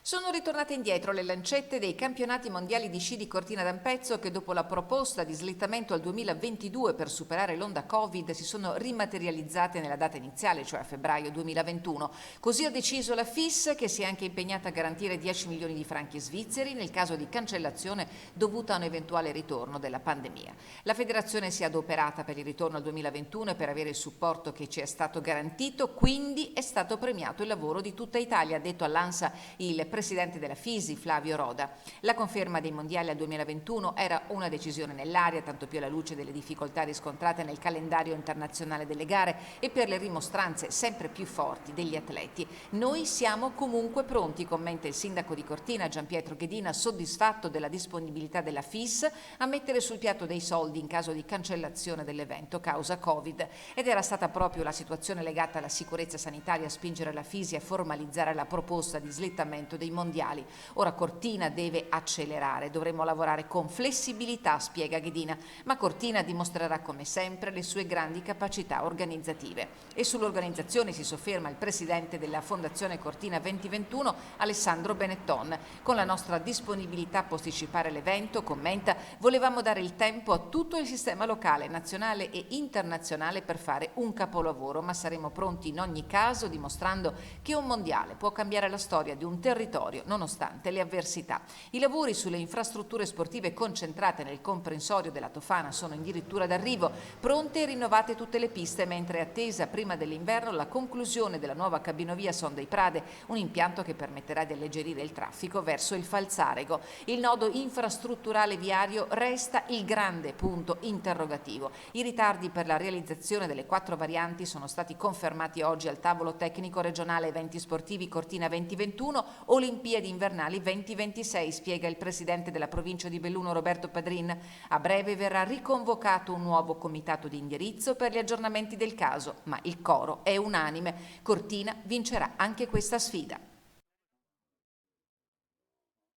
Sono ritornate indietro le lancette dei campionati mondiali di sci di Cortina d'Ampezzo che dopo la proposta di slittamento al 2022 per superare l'onda Covid si sono rimaterializzate nella data iniziale, cioè a febbraio 2021. Così ha deciso la FIS, che si è anche impegnata a garantire 10 milioni di franchi svizzeri nel caso di cancellazione dovuta a un eventuale ritorno della pandemia. La federazione si è adoperata per il ritorno al 2021 e per avere il supporto che ci è stato garantito, quindi è stato premiato il lavoro di tutta Italia, ha detto all'ANSA il presidente della FISI, Flavio Roda. La conferma dei mondiali al 2021 era una decisione nell'aria, tanto più alla luce delle difficoltà riscontrate nel calendario internazionale delle gare e per le rimostranze sempre più forti degli atleti. Noi siamo comunque pronti, commenta il sindaco di Cortina, Gianpietro Ghedina, soddisfatto della disponibilità della FIS a mettere sul piatto dei soldi in caso di cancellazione dell'evento causa Covid. Ed era stata proprio la situazione legata alla sicurezza sanitaria a spingere la FISI a formalizzare la proposta di slittamento dei mondiali. Ora Cortina deve accelerare, dovremo lavorare con flessibilità, spiega Ghedina, ma Cortina dimostrerà come sempre le sue grandi capacità organizzative. E sull'organizzazione si sofferma il presidente della Fondazione Cortina 2021, Alessandro Benetton. Con la nostra disponibilità a posticipare l'evento, commenta, volevamo dare il tempo a tutto il sistema locale, nazionale e internazionale per fare un capolavoro, ma saremo pronti in ogni caso, dimostrando che un mondiale può cambiare la storia di un territorio nonostante le avversità. I lavori sulle infrastrutture sportive concentrate nel comprensorio della Tofana sono addirittura d'arrivo, pronte e rinnovate tutte le piste, mentre è attesa prima dell'inverno la conclusione della nuova cabinovia Son dei Prade, un impianto che permetterà di alleggerire il traffico verso il Falzarego. Il nodo infrastrutturale viario resta il grande punto interrogativo. I ritardi per la realizzazione delle 4 varianti sono stati confermati oggi al tavolo tecnico regionale eventi sportivi Cortina 2021, Olimpiadi invernali 2026, spiega il presidente della provincia di Belluno Roberto Padrin. A breve verrà riconvocato un nuovo comitato di indirizzo per gli aggiornamenti del caso, ma il coro è unanime. Cortina vincerà anche questa sfida.